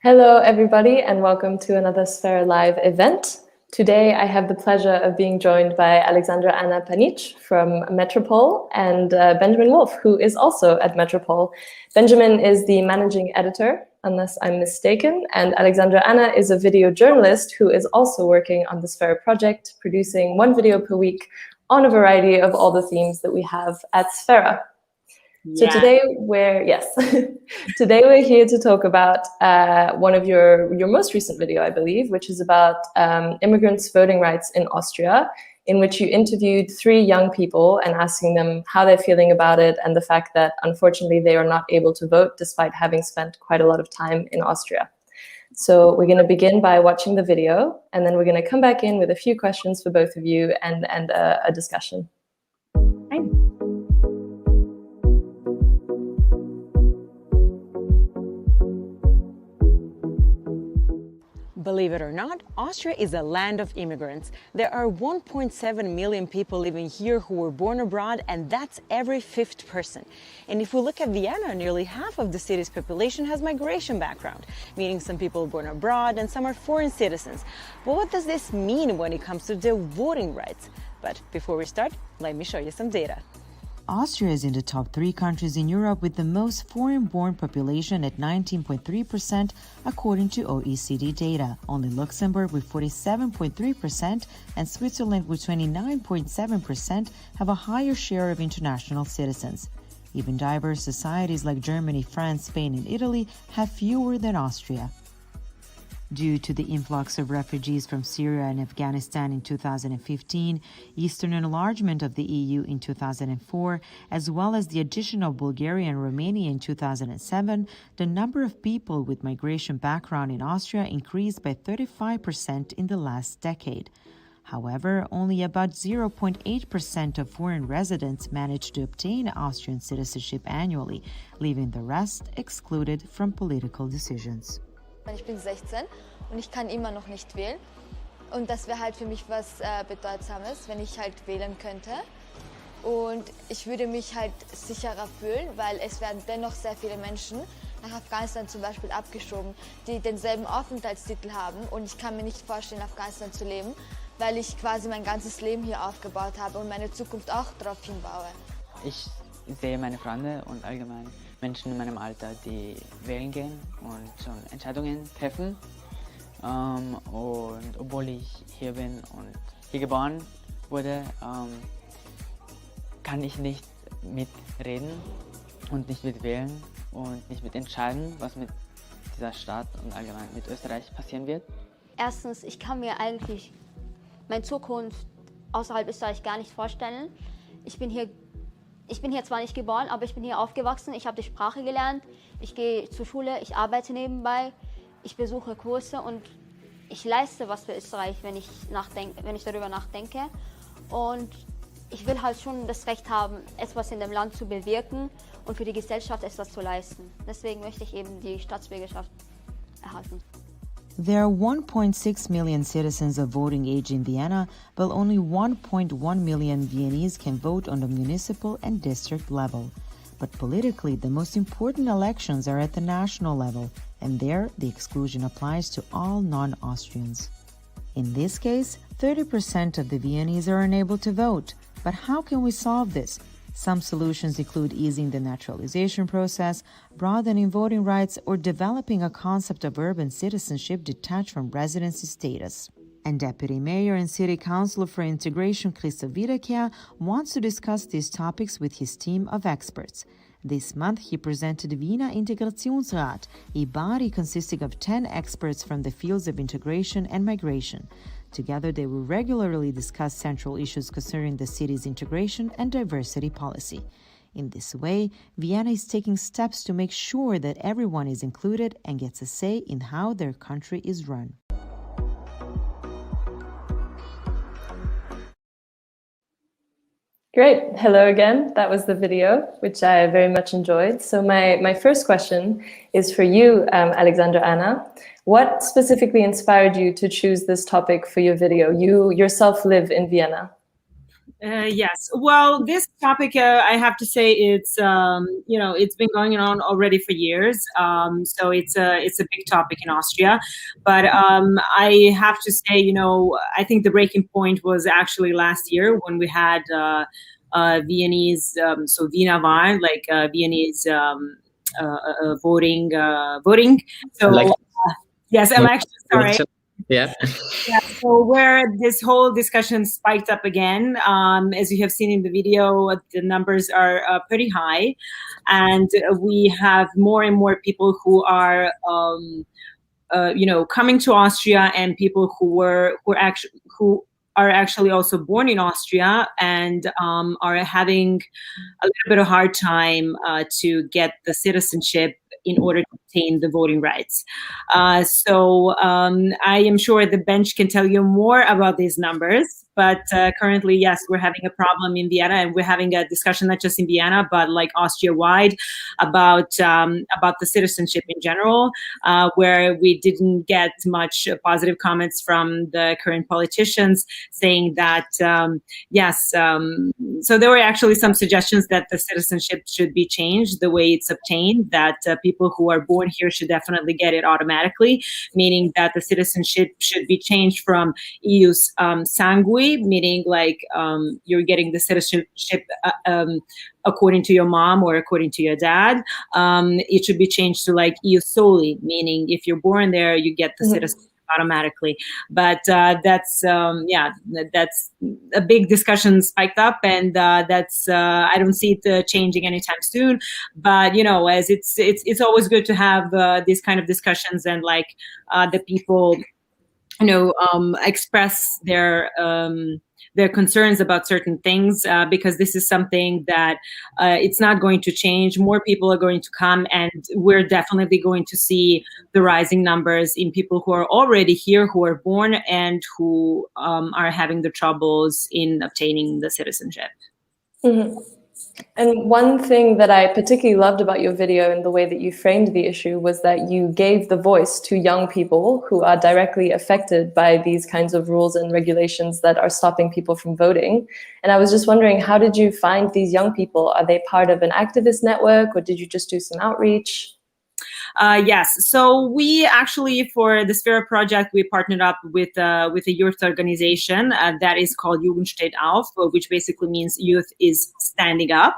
Hello, everybody, and welcome to another Sphera Live event. Today, I have the pleasure of being joined by Alexandra-Anna Pannic from Metropole and Benjamin Wolf, who is also at Metropole. Benjamin is the managing editor, unless I'm mistaken, and Alexandra-Anna is a video journalist who is also working on the Sphera project, producing one video per week on a variety of all the themes that we have at Sphera. So today today we're here to talk about one of your most recent video, I believe, which is about immigrants' voting rights in Austria, in which you interviewed 3 young people and asking them how they're feeling about it and the fact that unfortunately they are not able to vote despite having spent quite a lot of time in Austria. So we're going to begin by watching the video, and then we're going to come back in with a few questions for both of you and a discussion. Believe it or not, Austria is a land of immigrants. There are 1.7 million people living here who were born abroad, and that's every 5th person. And if we look at Vienna, nearly half of the city's population has migration background, meaning some people born abroad and some are foreign citizens. But what does this mean when it comes to their voting rights? But before we start, let me show you some data. Austria is in the top 3 countries in Europe with the most foreign-born population at 19.3% according to OECD data. Only Luxembourg with 47.3% and Switzerland with 29.7% have a higher share of international citizens. Even diverse societies like Germany, France, Spain and Italy have fewer than Austria. Due to the influx of refugees from Syria and Afghanistan in 2015, Eastern enlargement of the EU in 2004, as well as the addition of Bulgaria and Romania in 2007, the number of people with migration background in Austria increased by 35% in the last decade. However, only about 0.8% of foreign residents managed to obtain Austrian citizenship annually, leaving the rest excluded from political decisions. Ich bin 16 und ich kann immer noch nicht wählen. Und das wäre halt für mich was Bedeutsames, wenn ich halt wählen könnte. Und ich würde mich halt sicherer fühlen, weil es werden dennoch sehr viele Menschen nach Afghanistan zum Beispiel abgeschoben, die denselben Aufenthaltstitel haben. Und ich kann mir nicht vorstellen, in Afghanistan zu leben, weil ich quasi mein ganzes Leben hier aufgebaut habe und meine Zukunft auch darauf hinbaue. Ich sehe meine Freunde und allgemein Menschen in meinem Alter, die wählen gehen und schon Entscheidungen treffen. Und obwohl ich hier bin und hier geboren wurde, kann ich nicht mitreden und nicht mitwählen und nicht mitentscheiden, was mit dieser Stadt und allgemein mit Österreich passieren wird. Erstens, ich kann mir eigentlich meine Zukunft außerhalb Österreich gar nicht vorstellen. Ich bin hier zwar nicht geboren, aber ich bin hier aufgewachsen, ich habe die Sprache gelernt, ich gehe zur Schule, ich arbeite nebenbei, ich besuche Kurse und ich leiste was für Österreich, wenn ich darüber nachdenke. Und ich will halt schon das Recht haben, etwas in dem Land zu bewirken und für die Gesellschaft etwas zu leisten. Deswegen möchte ich eben die Staatsbürgerschaft erhalten. There are 1.6 million citizens of voting age in Vienna, but only 1.1 million Viennese can vote on the municipal and district level. But politically, the most important elections are at the national level, and there the exclusion applies to all non-Austrians. In this case, 30% of the Viennese are unable to vote. But how can we solve this? Some solutions include easing the naturalization process, broadening voting rights, or developing a concept of urban citizenship detached from residency status. And Deputy Mayor and City Councillor for Integration Christoph Wiederkehr wants to discuss these topics with his team of experts. This month, he presented Wiener Integrationsrat, a body consisting of 10 experts from the fields of integration and migration. Together, they will regularly discuss central issues concerning the city's integration and diversity policy. In this way, Vienna is taking steps to make sure that everyone is included and gets a say in how their country is run. Great. Hello again. That was the video, which I very much enjoyed. So my first question is for you, Alexandra-Anna. What specifically inspired you to choose this topic for your video? You yourself live in Vienna. Yes. Well, this topic, I have to say, it's it's been going on already for years. So it's a big topic in Austria. But I have to say, I think the breaking point was actually last year when we had Viennese, so Wiener Wahl, like Viennese voting. So yes, election. Sorry. Yeah. Yeah, so where this whole discussion spiked up again, as you have seen in the video, the numbers are pretty high, and we have more and more people who are, coming to Austria, and people who are actually also born in Austria and are having a little bit of hard time to get the citizenship in order to obtain the voting rights. So I am sure the bench can tell you more about these numbers. But currently, yes, we're having a problem in Vienna, and we're having a discussion not just in Vienna, but like Austria-wide about the citizenship in general, where we didn't get much positive comments from the current politicians saying that, yes, so there were actually some suggestions that the citizenship should be changed, the way it's obtained, that people who are born here should definitely get it automatically, meaning that the citizenship should be changed from EU's sanguine, meaning like you're getting the citizenship according to your mom or according to your dad. It should be changed to like EU soli, meaning if you're born there, you get the citizenship automatically. But that's a big discussion spiked up, and that's I don't see it changing anytime soon. But as it's always good to have these kind of discussions, and like the people express their concerns about certain things, because this is something that it's not going to change. More people are going to come, and we're definitely going to see the rising numbers in people who are already here, who are born, and who are having the troubles in obtaining the citizenship. Mm-hmm. And one thing that I particularly loved about your video and the way that you framed the issue was that you gave the voice to young people who are directly affected by these kinds of rules and regulations that are stopping people from voting. And I was just wondering, how did you find these young people? Are they part of an activist network, or did you just do some outreach? Yes. So we actually, for the Sphera project, we partnered up with a youth organization that is called Jugend steht auf, which basically means youth is standing up.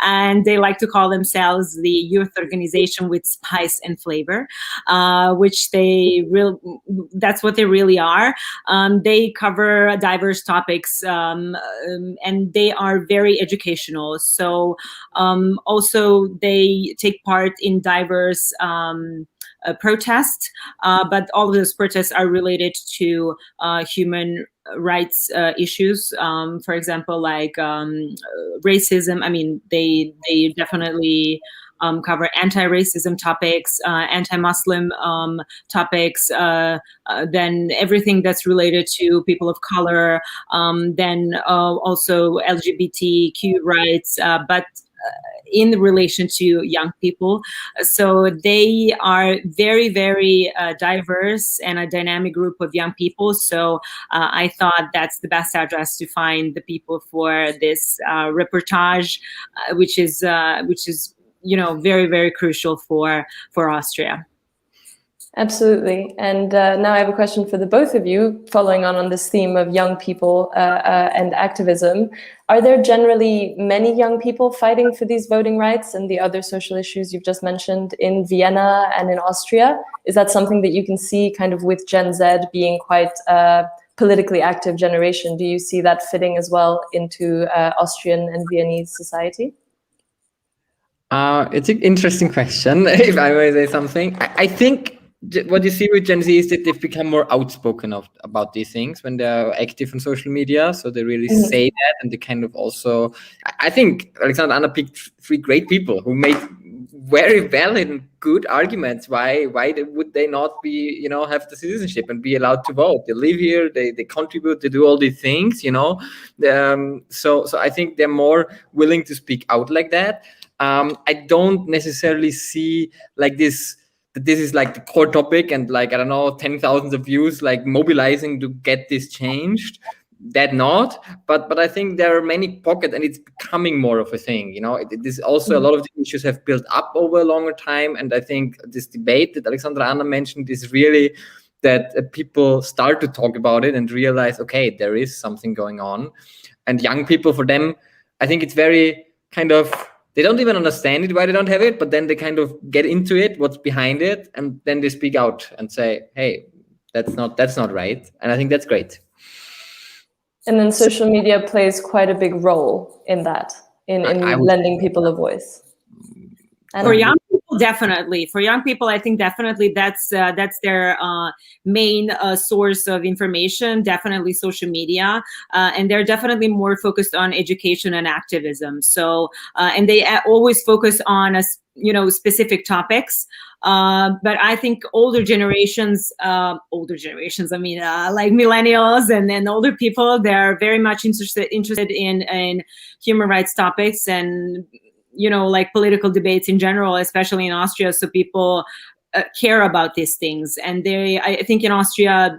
And they like to call themselves the youth organization with spice and flavor, which that's what they really are. They cover diverse topics, and they are very educational. So also they take part in diverse protests, but all of those protests are related to human rights issues. For example, like racism. I mean, they definitely cover anti-racism topics, anti-Muslim topics, then everything that's related to people of color, then also LGBTQ rights, but in relation to young people. So they are very, very diverse and a dynamic group of young people. So I thought that's the best address to find the people for this reportage, which is very, very crucial for Austria. Absolutely. And now I have a question for the both of you, following on this theme of young people and activism. Are there generally many young people fighting for these voting rights and the other social issues you've just mentioned in Vienna and in Austria? Is that something that you can see kind of with Gen Z being quite a politically active generation? Do you see that fitting as well into Austrian and Viennese society? It's an interesting question, if I may say something. I think what you see with Gen Z is that they've become more outspoken about these things when they're active on social media. So they really say that, and they kind of also, I think Alexandra-Anna picked three great people who made very valid and good arguments. Why would they not be, have the citizenship and be allowed to vote? They live here, they contribute, they do all these things, So I think they're more willing to speak out like that. I don't necessarily see like this, that this is like the core topic and like, I don't know, 10,000 of views like mobilizing to get this changed. that not, but I think there are many pockets, and it's becoming more of a thing. It is also a lot of the issues have built up over a longer time, and I think this debate that Alexandra-Anna mentioned is really that people start to talk about it and realize, okay, there is something going on. And young people, for them, I think it's very kind of, they don't even understand it, why they don't have it, but then they kind of get into it, what's behind it, and then they speak out and say, hey, that's not right. And I think that's great. And then social media plays quite a big role in that, in lending people a voice. For young people, definitely. For young people, I think definitely that's their main source of information, definitely social media. And they're definitely more focused on education and activism. So, and they always focus on, specific topics. But I think older generations, like millennials and then older people, they're very much interested in human rights topics and, like political debates in general, especially in Austria. So people care about these things. And I think in Austria,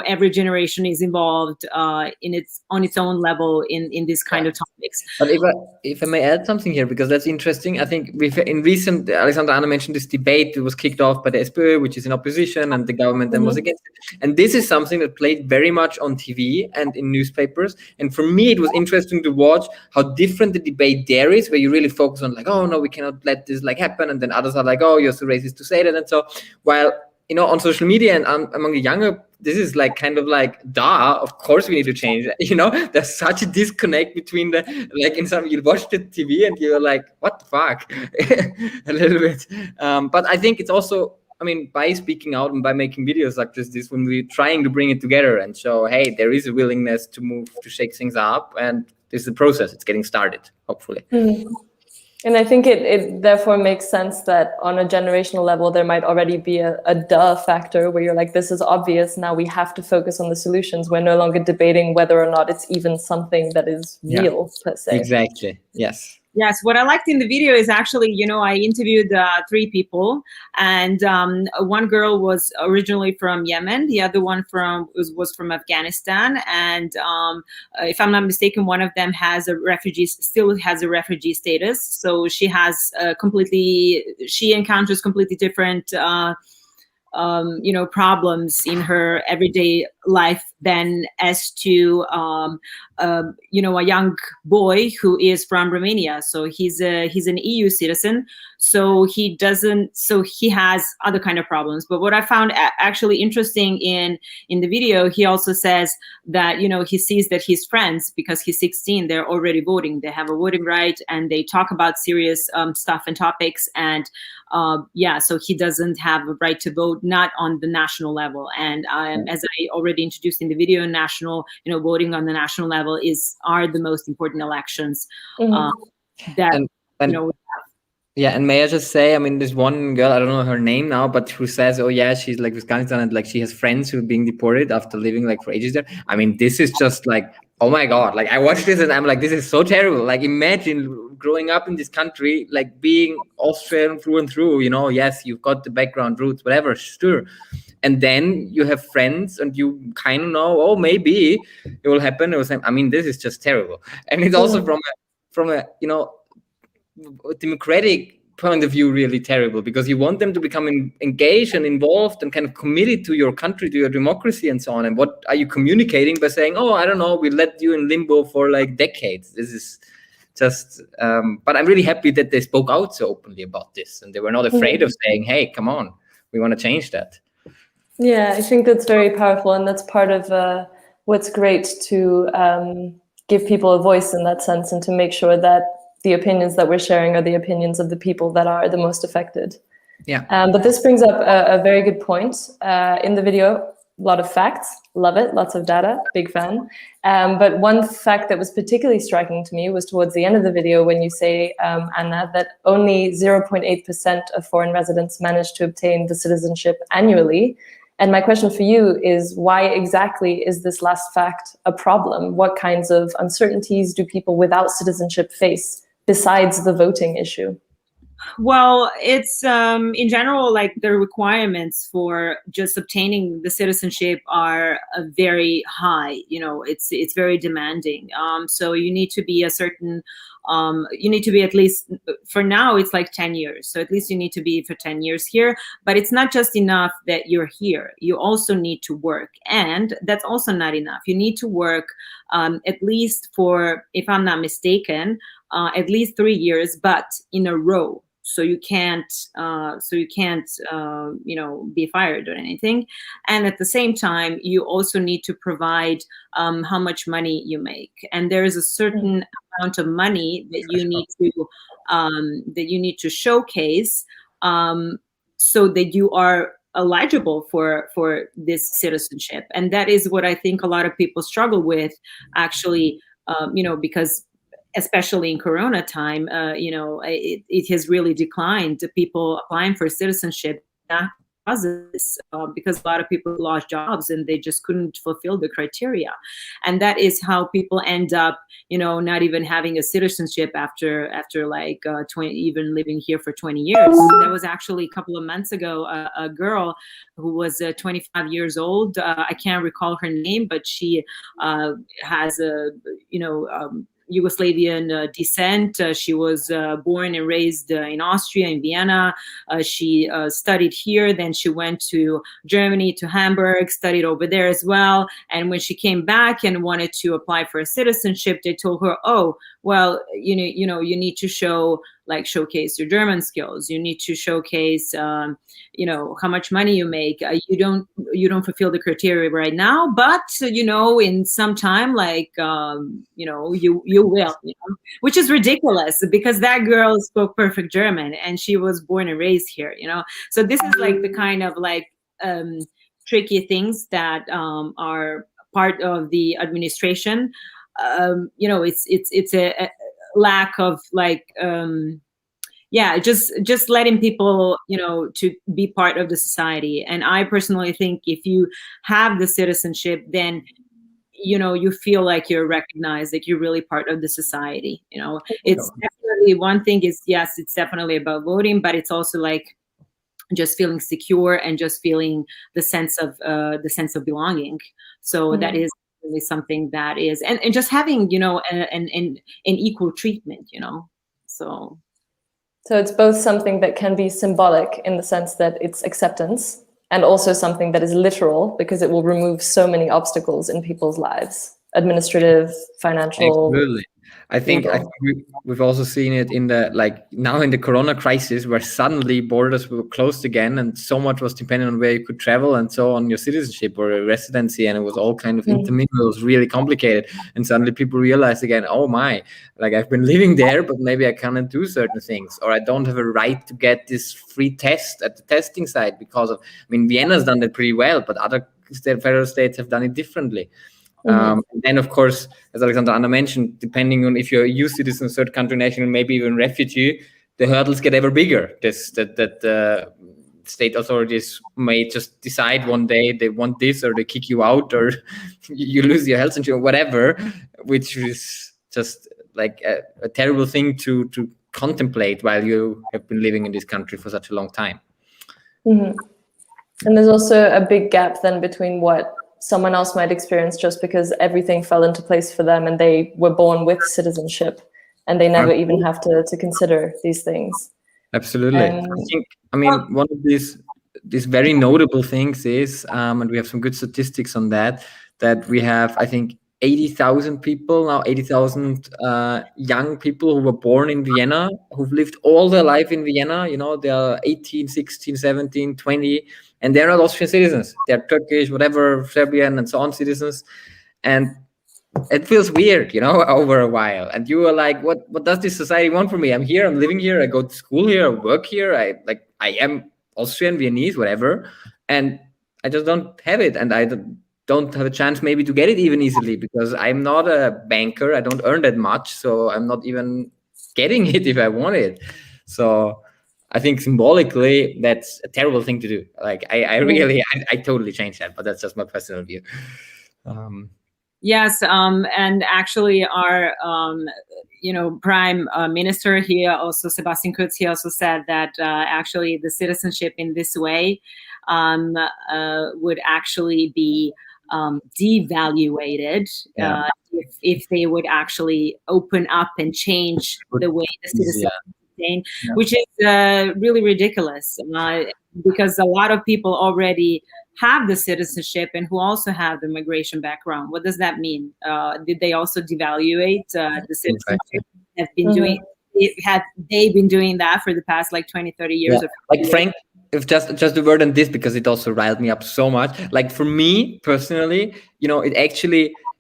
every generation is involved on its own level in this kind of topics. But if I may add something here, because that's interesting, I think in recent, Alexandra-Anna mentioned this debate. It was kicked off by the SPÖ, which is in opposition, and the government then was against it. And this is something that played very much on TV and in newspapers. And for me, it was interesting to watch how different the debate there is, where you really focus on like, oh no, we cannot let this happen, and then others are like, oh, you're so racist to say that. And so while on social media and among the younger, this is duh, of course we need to change that. There's such a disconnect between you watch the TV and you're like, what the fuck? A little bit. But I think it's also, by speaking out and by making videos like this, when we're trying to bring it together and show, hey, there is a willingness to move, to shake things up, and this is the process. It's getting started, hopefully. Mm-hmm. And I think it therefore makes sense that on a generational level, there might already be a duh factor where you're like, this is obvious. Now we have to focus on the solutions. We're no longer debating whether or not it's even something that is real, per se. Exactly. Yes. Yes, what I liked in the video is actually, I interviewed 3 people, and one girl was originally from Yemen, the other one was from Afghanistan, and if I'm not mistaken, one of them still has a refugee status. So she encounters completely different problems in her everyday life than as to a young boy who is from Romania. So he's an EU citizen. So he has other kind of problems. But what I found actually interesting in the video, he also says that, he sees that his friends, because he's 16, they're already voting. They have a voting right, and they talk about serious stuff and topics. And so he doesn't have a right to vote, not on the national level. And as I already introduced in the video, voting on the national level are the most important elections Yeah, and may I just say, this one girl, I don't know her name now, but who says, oh yeah, she's with Afghanistan, and she has friends who are being deported after living for ages there. This is just oh my God, I watched this and I'm like, this is so terrible. Imagine growing up in this country, being Austrian through and through, yes, you've got the background roots, whatever, sure. And then you have friends and you kind of know, oh, maybe it will happen. This is just terrible. And it's also from a democratic point of view really terrible, because you want them to become engaged and involved and kind of committed to your country, to your democracy and so on. And what are you communicating by saying, oh, I don't know, we let you in limbo for decades? This is just but I'm really happy that they spoke out so openly about this, and they were not afraid of saying, hey, come on, we want to change that. Yeah, I think that's very powerful, and that's part of what's great to give people a voice in that sense, and to make sure that the opinions that we're sharing are the opinions of the people that are the most affected. Yeah. But this brings up a very good point. In the video, a lot of facts, love it, lots of data, big fan. But one fact that was particularly striking to me was towards the end of the video when you say, Anna, that only 0.8% of foreign residents manage to obtain the citizenship annually. And my question for you is, why exactly is this last fact a problem? What kinds of uncertainties do people without citizenship face besides the voting issue? Well, it's in general, like the requirements for just obtaining the citizenship are very high. You know, it's very demanding. So you need to be a certain, you need to be at least, for now it's like 10 years. So at least you need to be for 10 years here. But it's not just enough that you're here. You also need to work, and that's also not enough. You need to work at least for, if I'm not mistaken, at least 3 years, but in a row. So you can't, you know, be fired or anything. And at the same time, you also need to provide how much money you make. And there is a certain amount of money that you need to showcase, so that you are eligible for this citizenship. And that is what I think a lot of people struggle with, actually, you know, because especially in Corona time, you know, it has really declined. The people applying for citizenship because a lot of people lost jobs and they just couldn't fulfill the criteria. And that is how people end up, you know, not even having a citizenship after like 20, even living here for 20 years. There was actually a couple of months ago a girl who was 25 years old. I can't recall her name, but she has a, you know, Yugoslavian descent. She was born and raised in Austria, in Vienna. She studied here, then she went to Germany, to Hamburg, studied over there as well. And when she came back and wanted to apply for a citizenship, they told her, oh, well, you need to showcase your German skills. You need to showcase, you know, how much money you make. You don't fulfill the criteria right now, but you know, in some time, like, you know, you will, you know? Which is ridiculous, because that girl spoke perfect German and she was born and raised here, you know. So this is like the kind of like tricky things that are part of the administration. You know, it's a lack of like, yeah, just letting people, you know, to be part of the society. And I personally think if you have the citizenship, then, you know, you feel like you're recognized, like you're really part of the society. You know, it's definitely, one thing is, yes, it's definitely about voting, but it's also like just feeling secure and just feeling the sense of belonging. So that is really something that is, and just having, you know, an equal treatment, you know. So it's both something that can be symbolic in the sense that it's acceptance, and also something that is literal, because it will remove so many obstacles in people's lives, administrative, financial. Absolutely. I think we've also seen it in the, like, now in the Corona crisis, where suddenly borders were closed again, and so much was dependent on where you could travel and so on your citizenship or your residency, and it was all kind of intermingled. It was really complicated, and suddenly people realized again, oh my, like, I've been living there, but maybe I cannot do certain things, or I don't have a right to get this free test at the testing site because of, I mean, Vienna's done that pretty well, but other federal states have done it differently. And then, of course, as Alexandra-Anna mentioned, depending on if you're a EU citizen, third country national, maybe even refugee, the hurdles get ever bigger. That state authorities may just decide one day they want this, or they kick you out, or you lose your health insurance, whatever, which is just like a terrible thing to contemplate while you have been living in this country for such a long time. And there's also a big gap then between what someone else might experience just because everything fell into place for them and they were born with citizenship and they never even have to consider these things. Absolutely. I mean, one of these very notable things is, and we have some good statistics on that we have, I think, 80,000 people now, 80,000 young people who were born in Vienna, who've lived all their life in Vienna. You know, they are 18, 16, 17, 20, and they're not Austrian citizens. They're Turkish, whatever, Serbian, and so on citizens. And it feels weird, you know, over a while. And you are like, what does this society want from me? I'm here, I'm living here, I go to school here, I work here, I am Austrian, Viennese, whatever. And I just don't have it. And I don't have a chance maybe to get it even easily, because I'm not a banker. I don't earn that much. So I'm not even getting it if I want it. So I think symbolically, that's a terrible thing to do. Like, I totally changed that, but that's just my personal view. Yes, and actually, our Prime Minister, Sebastian Kurz, he also said that actually the citizenship in this way would actually be devaluated if they would actually open up and change the way the citizenship which is really ridiculous because a lot of people already have the citizenship and who also have the migration background. What does that mean? Did they also devaluate the citizenship? Have they been doing that for the past like 20, 30 years? Like Frank, if just a word on this, because it also riled me up so much. Like for me personally,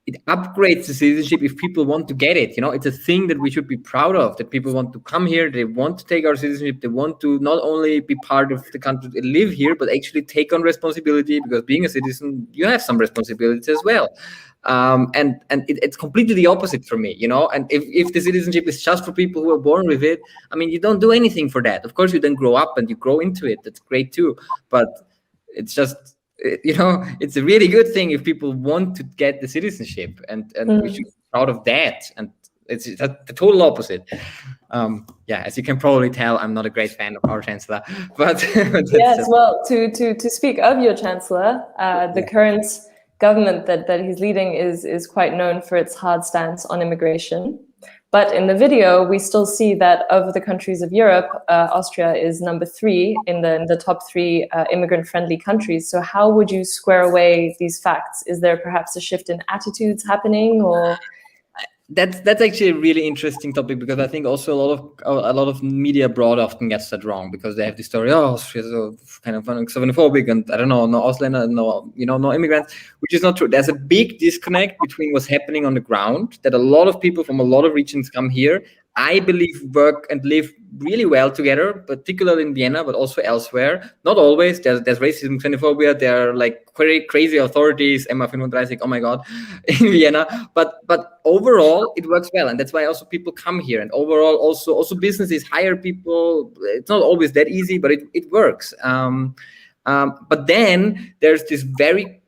it upgrades the citizenship if people want to get it. It's a thing that we should be proud of, that people want to come here, they want to take our citizenship, they want to not only be part of the country, they live here, but actually take on responsibility, because being a citizen, you have some responsibilities as well. And it's completely the opposite for me, and if the citizenship is just for people who are born with it, I mean, you don't do anything for that. Of course, you then grow up and you grow into it. That's great too. But it's just, it's a really good thing if people want to get the citizenship, and we should be proud of that. And it's the total opposite. As you can probably tell, I'm not a great fan of our chancellor, but yes. Well, to speak of your chancellor, the current government that he's leading is quite known for its hard stance on immigration. But in the video, we still see that of the countries of Europe, Austria is number 3 in the top 3 immigrant-friendly countries. So how would you square away these facts? Is there perhaps a shift in attitudes happening, or? That's actually a really interesting topic, because I think also a lot of media abroad often gets that wrong, because they have this story, Austria is so kind of xenophobic, and I don't know, no Ausländer, no immigrants, which is not true. There's a big disconnect between what's happening on the ground, that a lot of people from a lot of regions come here, I believe work and live really well together, particularly in Vienna, but also elsewhere. Not always. There's racism, xenophobia. There are like crazy authorities, MA35, oh my God, in Vienna. But overall, it works well, and that's why also people come here. And overall, also businesses hire people. It's not always that easy, but it works. But then there's this very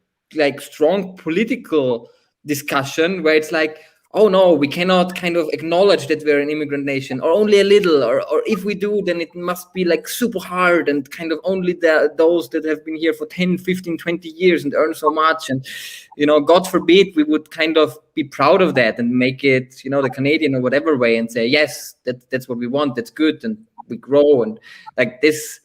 strong political discussion where it's like, oh no, we cannot kind of acknowledge that we're an immigrant nation, or only a little, or if we do, then it must be like super hard, and kind of only those that have been here for 10, 15, 20 years and earn so much. And, God forbid we would kind of be proud of that and make it, the Canadian or whatever way, and say, yes, that's what we want, that's good, and we grow. And like this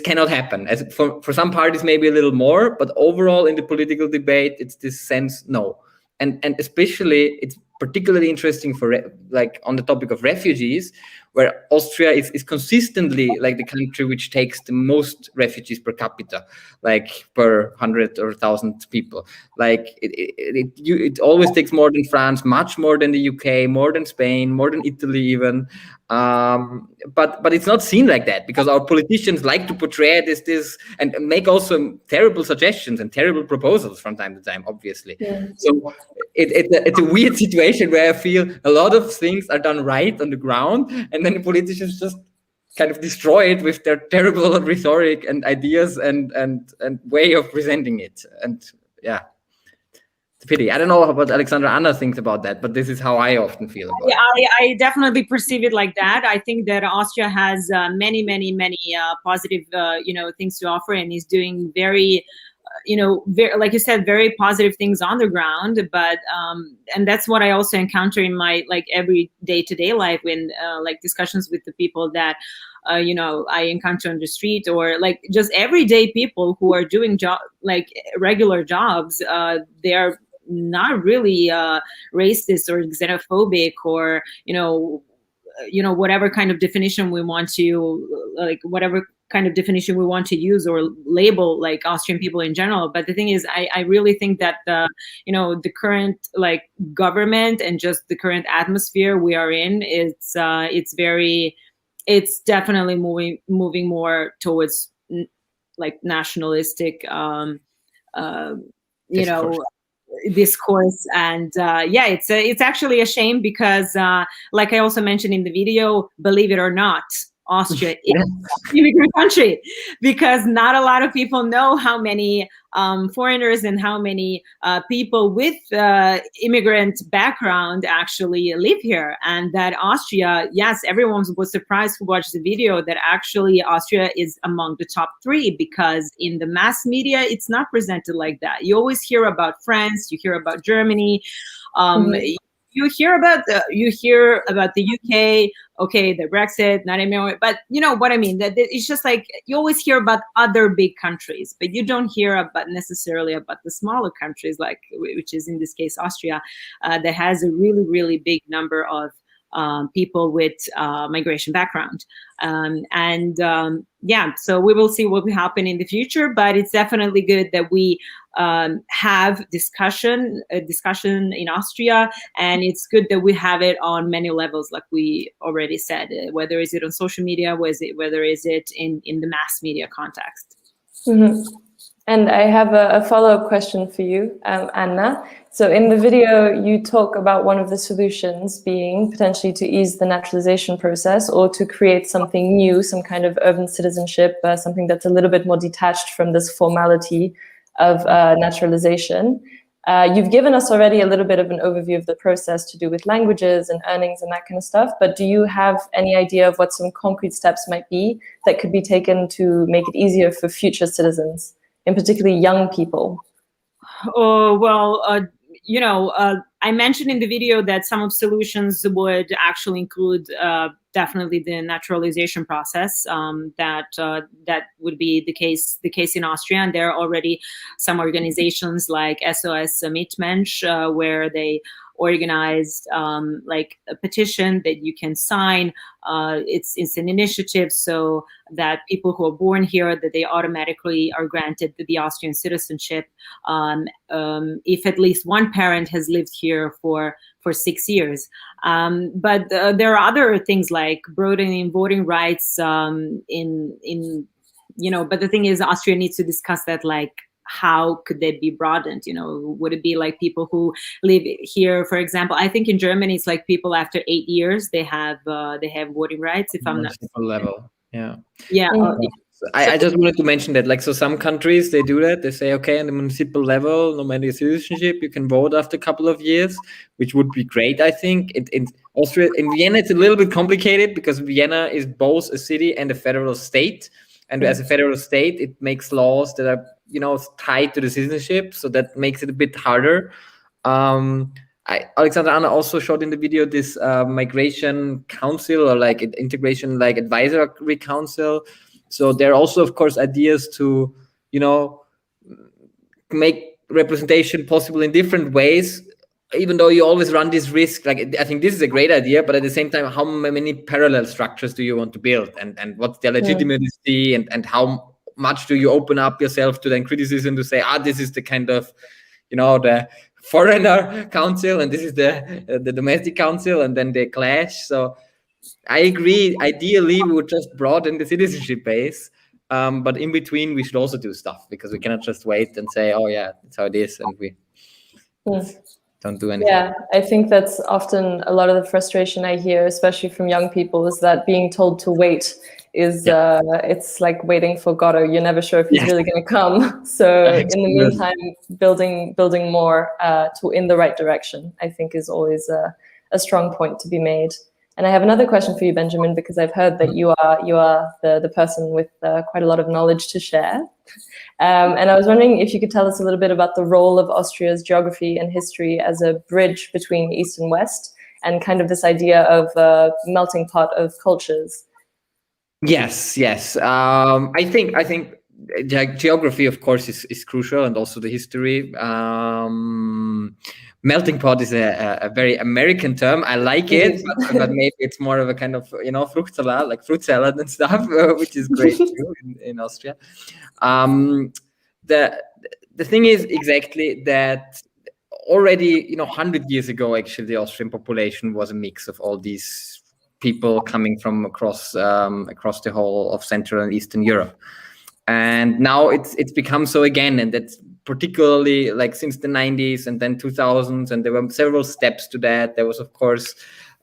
cannot happen. As for some parties, maybe a little more, but overall in the political debate, it's this sense, no. And especially, it's particularly interesting for on the topic of refugees, where Austria is consistently like the country which takes the most refugees per capita, like per 100 or 1,000 people. Like it always takes more than France, much more than the UK, more than Spain, more than Italy even. But it's not seen like that, because our politicians like to portray this and make also terrible suggestions and terrible proposals from time to time, obviously. Yeah. So it's a weird situation where I feel a lot of things are done right on the ground, and then the politicians just kind of destroy it with their terrible rhetoric and ideas and way of presenting it. And yeah. Pity. I don't know what Alexandra-Anna thinks about that, but this is how I often feel about it. I definitely perceive it like that. I think that Austria has many positive, things to offer, and is doing very, very, like you said, very positive things on the ground. But and that's what I also encounter in my every day-to-day life, when discussions with the people that I encounter on the street, or just everyday people who are doing regular jobs. They are not really racist or xenophobic, or whatever kind of definition we want to whatever kind of definition we want to use or label Austrian people in general. But the thing is, I really think that the current government and just the current atmosphere we are in, it's definitely moving more towards nationalistic discourse. And it's actually a shame, because like I also mentioned in the video, believe it or not, Austria is an immigrant country, because not a lot of people know how many foreigners and how many people with immigrant background actually live here. And that Austria, yes, everyone was surprised who watched the video that actually Austria is among the top 3, because in the mass media, it's not presented like that. You always hear about France, you hear about Germany, you hear about the UK, okay, the Brexit, not anymore, but you know what I mean. That it's just like you always hear about other big countries, but you don't hear about necessarily about the smaller countries, like which is in this case Austria, that has a really, really big number of people with migration background. Yeah, so we will see what will happen in the future, but it's definitely good that we have discussion in Austria, and it's good that we have it on many levels, like we already said, whether is it on social media, whether is it in the mass media context. And I have a follow-up question for you, Anna. So in the video, you talk about one of the solutions being potentially to ease the naturalization process, or to create something new, some kind of urban citizenship, something that's a little bit more detached from this formality of naturalization. You've given us already a little bit of an overview of the process to do with languages and earnings and that kind of stuff, but do you have any idea of what some concrete steps might be that could be taken to make it easier for future citizens, in particularly young people? Oh, well, I mentioned in the video that some of solutions would actually include definitely the naturalization process. That would be the case in Austria, and there are already some organizations like SOS Mitmensch where they organized like a petition that you can sign. It's an initiative so that people who are born here, that they automatically are granted the Austrian citizenship if at least one parent has lived here for 6 years. But there are other things like broadening voting rights but the thing is, Austria needs to discuss that, like, how could they be broadened? Would it be like people who live here, for example? I think in Germany it's like people after 8 years they have voting rights. If I'm not level, yeah. I just wanted to mention that, like, so some countries, they do that. They say, okay, on the municipal level, no matter your citizenship, you can vote after a couple of years, which would be great, I think. In Austria, in Vienna, it's a little bit complicated because Vienna is both a city and a federal state. And as a federal state, it makes laws that are, tied to the citizenship. So that makes it a bit harder. Alexandra-Anna also showed in the video this migration council, or like integration, like advisory council. So there are also, of course, ideas to, make representation possible in different ways, even though you always run this risk. Like, I think this is a great idea, but at the same time, how many parallel structures do you want to build, and what's their legitimacy, and how much do you open up yourself to then criticism, to say, this is the kind of, the foreigner council, and this is the domestic council, and then they clash. So I agree. Ideally, we would just broaden the citizenship base, but in between, we should also do stuff, because we cannot just wait and say, oh yeah, that's how it is, and we don't do anything. Yeah, I think that's often a lot of the frustration I hear, especially from young people, is that being told to wait is it's like waiting for Godot. You're never sure if he's really going to come. So in the meantime, building more in the right direction, I think, is always a strong point to be made. And I have another question for you, Benjamin, because I've heard that you are the person with quite a lot of knowledge to share. And I was wondering if you could tell us a little bit about the role of Austria's geography and history as a bridge between East and West, and kind of this idea of a melting pot of cultures. Yes. I think geography, of course, is crucial, and also the history. Melting pot is a very American term. I like it, but maybe it's more of a kind of, Fruchtsalat, like fruit salad and stuff, which is great too in Austria. The thing is exactly that already, 100 years ago, actually, the Austrian population was a mix of all these people coming from across the whole of Central and Eastern Europe. And now it's become so again, and that's particularly like since the 90s and then 2000s, and there were several steps to that. There was, of course,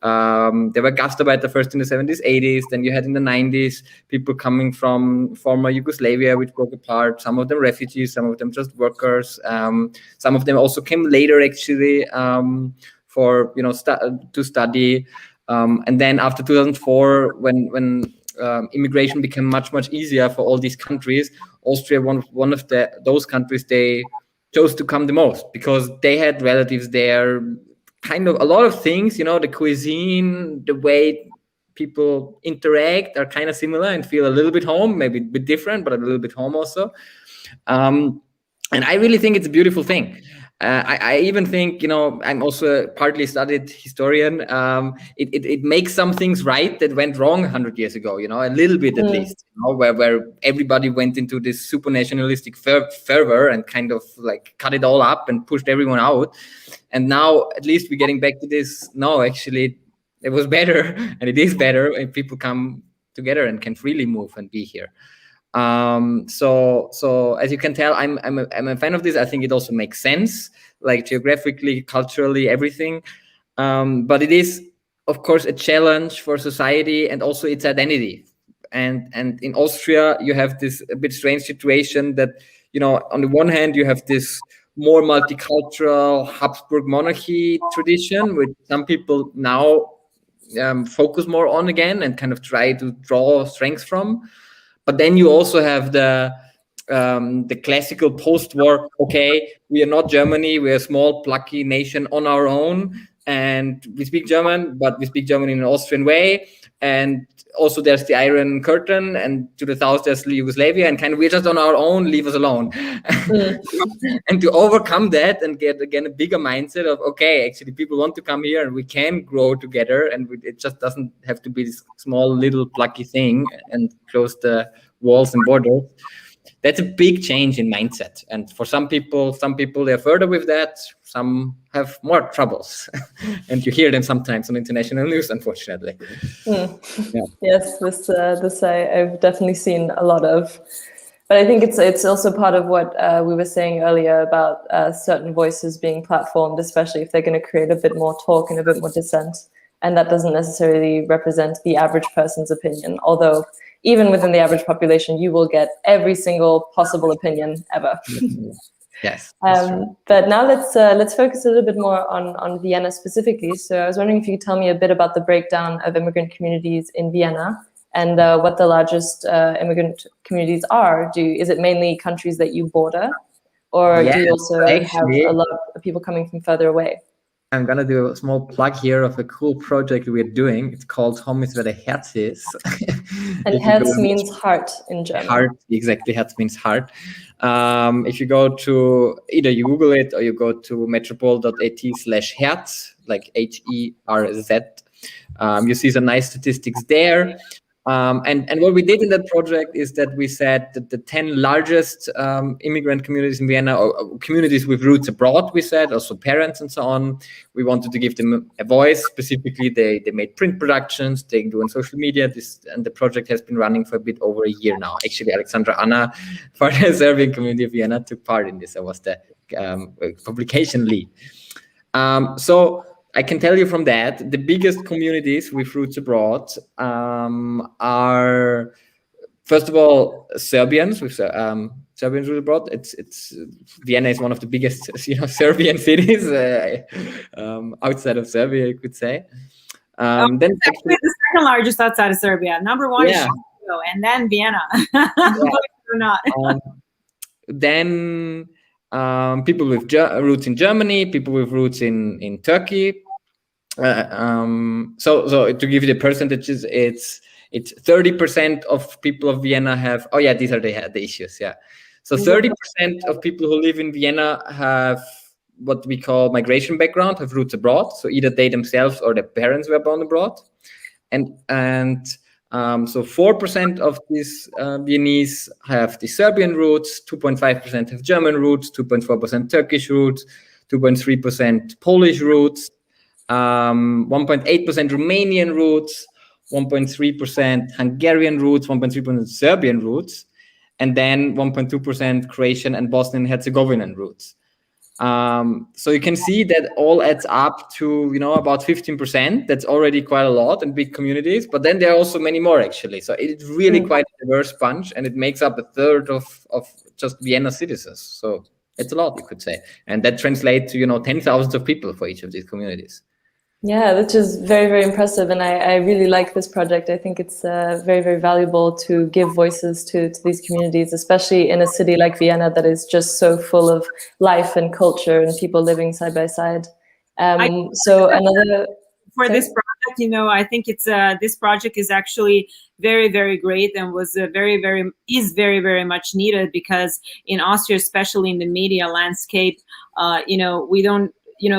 There were Gastarbeiter first in the 70s, 80s. Then you had in the 90s people coming from former Yugoslavia, which broke apart. Some of them refugees, some of them just workers. Some of them also came later, actually, for to study. And then after 2004, when immigration became much easier for all these countries, Austria, one of those countries, they chose to come the most because they had relatives there. Kind of a lot of things, the cuisine, the way people interact are kind of similar and feel a little bit home, maybe a bit different, but a little bit home also. And I really think it's a beautiful thing. I even think, I'm also a partly studied historian. It makes some things right that went wrong 100 years ago, a little bit at least, where everybody went into this super nationalistic fervor and kind of like cut it all up and pushed everyone out. And now at least we're getting back to this. No, actually, it was better and it is better if people come together and can freely move and be here. So as you can tell, I'm a fan of this. I think it also makes sense, like geographically, culturally, everything. But it is, of course, a challenge for society and also its identity. And in Austria, you have this a bit strange situation that, on the one hand, you have this more multicultural Habsburg monarchy tradition, which some people now focus more on again and kind of try to draw strength from. But then you also have the classical post-war, okay, we are not Germany, we're a small, plucky nation on our own, and we speak German, but we speak German in an Austrian way. And also there's the Iron Curtain, and to the south there's Yugoslavia, and kind of we're just on our own, leave us alone. And to overcome that and get, again, a bigger mindset of, okay, actually people want to come here and we can grow together, and it just doesn't have to be this small, little, plucky thing and close the walls and borders. That's a big change in mindset. And for some people they're further with that. Some have more troubles. And you hear them sometimes on international news, unfortunately. Yeah. Yes, this I've definitely seen a lot of. But I think it's also part of what we were saying earlier about certain voices being platformed, especially if they're going to create a bit more talk and a bit more dissent. And that doesn't necessarily represent the average person's opinion, although even within the average population, you will get every single possible opinion ever. Yes. But now let's focus a little bit more on Vienna specifically. So I was wondering if you could tell me a bit about the breakdown of immigrant communities in Vienna and what the largest immigrant communities are. Is it mainly countries that you border, or do you also have a lot of people coming from further away? I'm going to do a small plug here of a cool project we're doing. It's called Home is where the Herz is. And Herz means heart in German. Heart, exactly. Herz means heart. If you go to, either you Google it or you go to metropole.at/Herz, like HERZ, you see some nice statistics there. And what we did in that project is that we said that the 10 largest immigrant communities in Vienna, or communities with roots abroad, we said, also parents and so on, we wanted to give them a voice. Specifically, they made print productions, they do on social media, and the project has been running for a bit over a year now. Actually, Alexandra-Anna, for the Serbian community of Vienna, took part in this. I was the publication lead. So I can tell you from that, the biggest communities with roots abroad are, first of all, Serbians with Serbian roots abroad. It's Vienna is one of the biggest, Serbian cities outside of Serbia, you could say. Then actually the second largest outside of Serbia. Number one is Chicago, and then Vienna. Or not. Then people with roots in Germany, people with roots in Turkey. So to give you the percentages, it's 30% of people of Vienna have. Oh yeah, these are the issues. Yeah, so 30% of people who live in Vienna have what we call migration background, have roots abroad. So either they themselves or their parents were born abroad, and so 4% of these Viennese have the Serbian roots, 2.5% have German roots, 2.4% Turkish roots, 2.3% Polish roots, 1.8% Romanian roots, 1.3% Hungarian roots, 1.3% Serbian roots, and then 1.2% Croatian and Bosnian and Herzegovinian roots. So you can see that all adds up to, about 15%. That's already quite a lot in big communities, but then there are also many more actually. So it's really quite a diverse bunch, and it makes up a third of just Vienna citizens. So it's a lot, you could say. And that translates to, 10,000 of people for each of these communities. Yeah, which is very, very impressive. And I really like this project. I think it's very, very valuable to give voices to these communities, especially in a city like Vienna that is just so full of life and culture and people living side by side. So another... For this project, I think it's this project is actually very, very great and was very, very much needed, because in Austria, especially in the media landscape, we don't,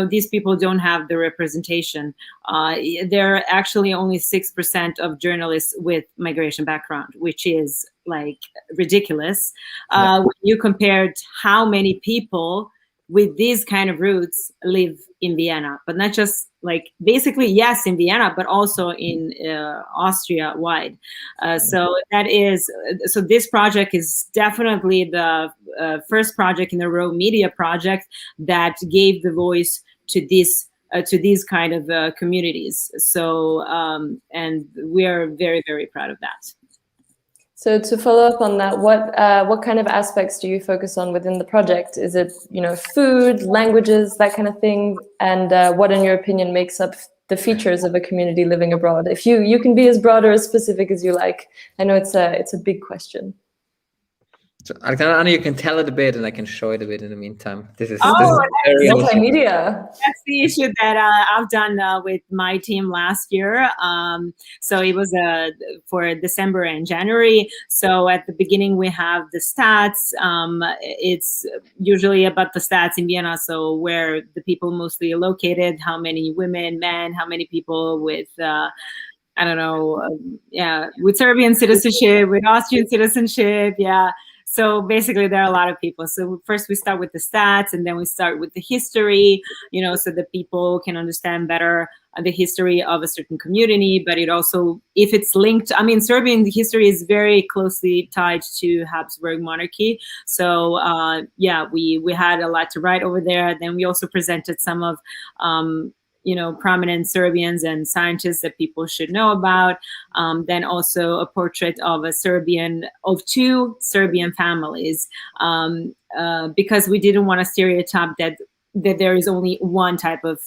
these people don't have the representation. There are actually only 6% of journalists with migration background, which is like ridiculous. When you compared how many people with these kind of roots live in Vienna, but not just like basically, yes, in Vienna, but also in Austria wide. So this project is definitely the first project in a row media project that gave the voice to these kind of communities. So, and we are very, very proud of that. So to follow up on that, what kind of aspects do you focus on within the project? Is it, food, languages, that kind of thing? And what, in your opinion, makes up the features of a community living abroad? If you can be as broad or as specific as you like. I know it's a big question. So Alexandra-Anna, you can tell it a bit, and I can show it a bit in the meantime. This is multimedia. That's the issue that I've done with my team last year. So it was for December and January. So at the beginning we have the stats. It's usually about the stats in Vienna. So where the people mostly are located, how many women, men, how many people with with Serbian citizenship, with Austrian citizenship, So basically, there are a lot of people. So first we start with the stats, and then we start with the history, so that people can understand better the history of a certain community. But it also, if it's linked, Serbian history is very closely tied to Habsburg monarchy. So we had a lot to write over there. Then we also presented some of prominent Serbians and scientists that people should know about. Then also a portrait of two Serbian families, because we didn't want to stereotype that there is only one type of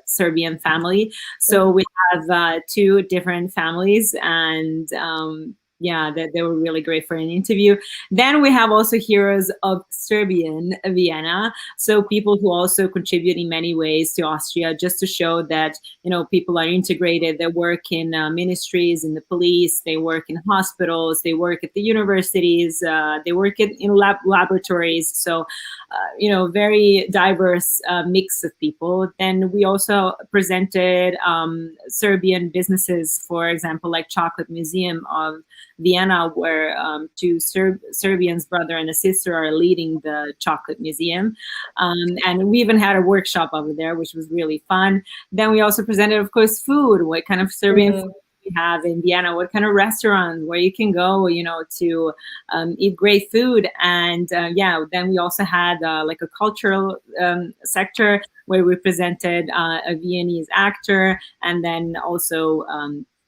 Serbian family. So we have two different families, and they were really great for an interview. Then we have also heroes of Serbian Vienna. So people who also contribute in many ways to Austria, just to show that, people are integrated. They work in ministries, in the police, they work in hospitals, they work at the universities, they work in laboratories. So, very diverse mix of people. Then we also presented Serbian businesses, for example, like Chocolate Museum of Vienna, where two Serbians, brother and a sister, are leading the chocolate museum. And we even had a workshop over there, which was really fun. Then we also presented, of course, food, what kind of Serbian food we have in Vienna, what kind of restaurants where you can go, to eat great food. And then we also had like a cultural sector where we presented a Viennese actor, and then also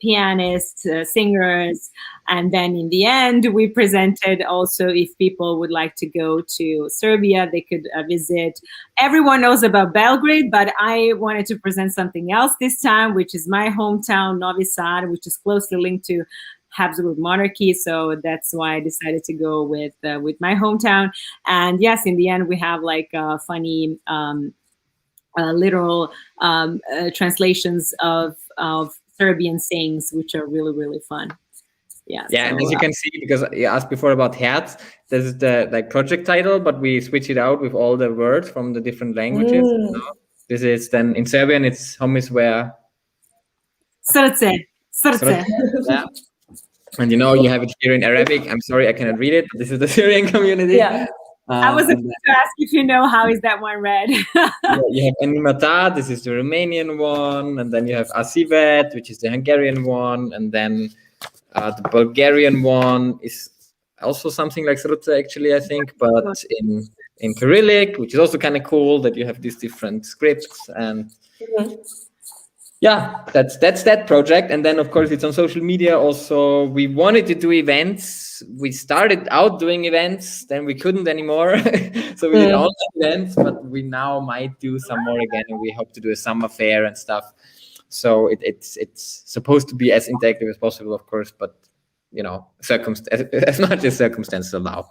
pianists, singers. And then in the end, we presented also, if people would like to go to Serbia, they could visit. Everyone knows about Belgrade, but I wanted to present something else this time, which is my hometown, Novi Sad, which is closely linked to Habsburg monarchy. So that's why I decided to go with my hometown. And yes, in the end, we have like funny literal translations of Serbian sayings, which are really, really fun. Yeah, and as you can see, because you asked before about Herz, this is the project title, but we switch it out with all the words from the different languages. So this is then in Serbian, it's Homisware. Srce. Yeah. And you have it here in Arabic. I'm sorry, I cannot read it. This is the Syrian community. Yeah. I was about to ask if you know how is that one read. You have Animata, this is the Romanian one, and then you have Asivet, which is the Hungarian one, and then the Bulgarian one is also something like Srce, actually, I think, but in Cyrillic, which is also kind of cool that you have these different scripts. And yeah, that's that project. And then of course it's on social media also. We wanted to do events. We started out doing events, then we couldn't anymore. So we did online events, but we now might do some more again, and we hope to do a summer fair and stuff. So it's supposed to be as interactive as possible, of course, but you know, as much as circumstances allow.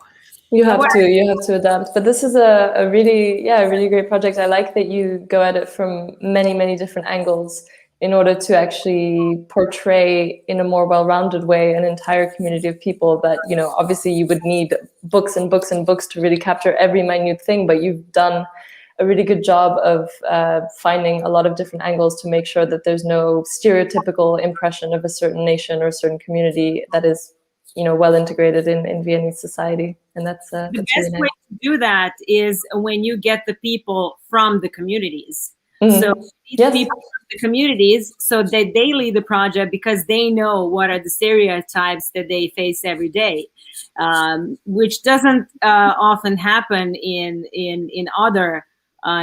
You have to adapt. But this is a really great project. I like that you go at it from many different angles in order to actually portray in a more well-rounded way an entire community of people that, you know, obviously you would need books and books and books to really capture every minute thing, but you've done a really good job of finding a lot of different angles to make sure that there's no stereotypical impression of a certain nation or a certain community that is, you know, well integrated in Viennese society. And that's the that's best really nice. way to do that is when you get the people from the communities. So these people from the communities, so that they lead the project because they know what are the stereotypes that they face every day, which doesn't often happen in other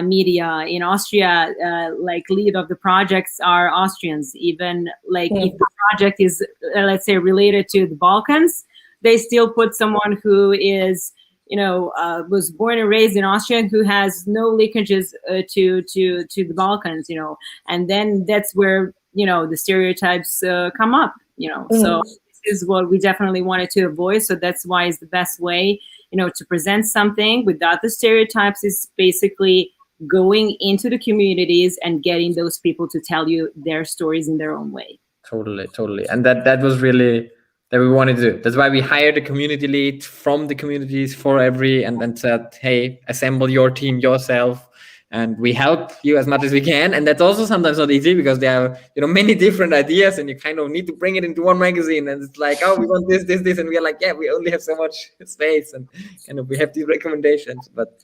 media. In Austria, like lead of the projects are Austrians. Even like if the project is, let's say, related to the Balkans, they still put someone who is, you know, was born and raised in Austria and who has no linkages to the Balkans, you know, and then that's where, you know, the stereotypes come up, you know. So this is what we definitely wanted to avoid. So that's why it's the best way, you know, to present something without the stereotypes is basically going into the communities and getting those people to tell you their stories in their own way. Totally. And that was really that we wanted to do. That's why we hired a community lead from the communities and then said, hey, assemble your team yourself, and we help you as much as we can. And that's also sometimes not easy because there are, you know, many different ideas, and you kind of need to bring it into one magazine. And it's like, oh, we want this, and we are like, yeah, we only have so much space, and kind of we have these recommendations. But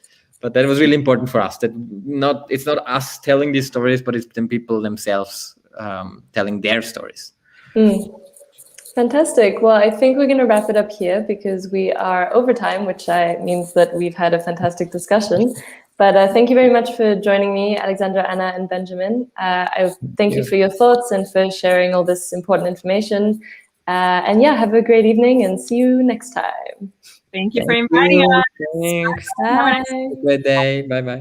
that was really important for us. That it's not us telling these stories, but it's the people themselves telling their stories. Fantastic. Well, I think we're going to wrap it up here because we are over time, which means that we've had a fantastic discussion. But thank you very much for joining me, Alexandra-Anna and Benjamin. I thank you for your thoughts and for sharing all this important information. And yeah, have a great evening and see you next time. Thank you for inviting us. Thanks. Bye. Good day. Bye-bye.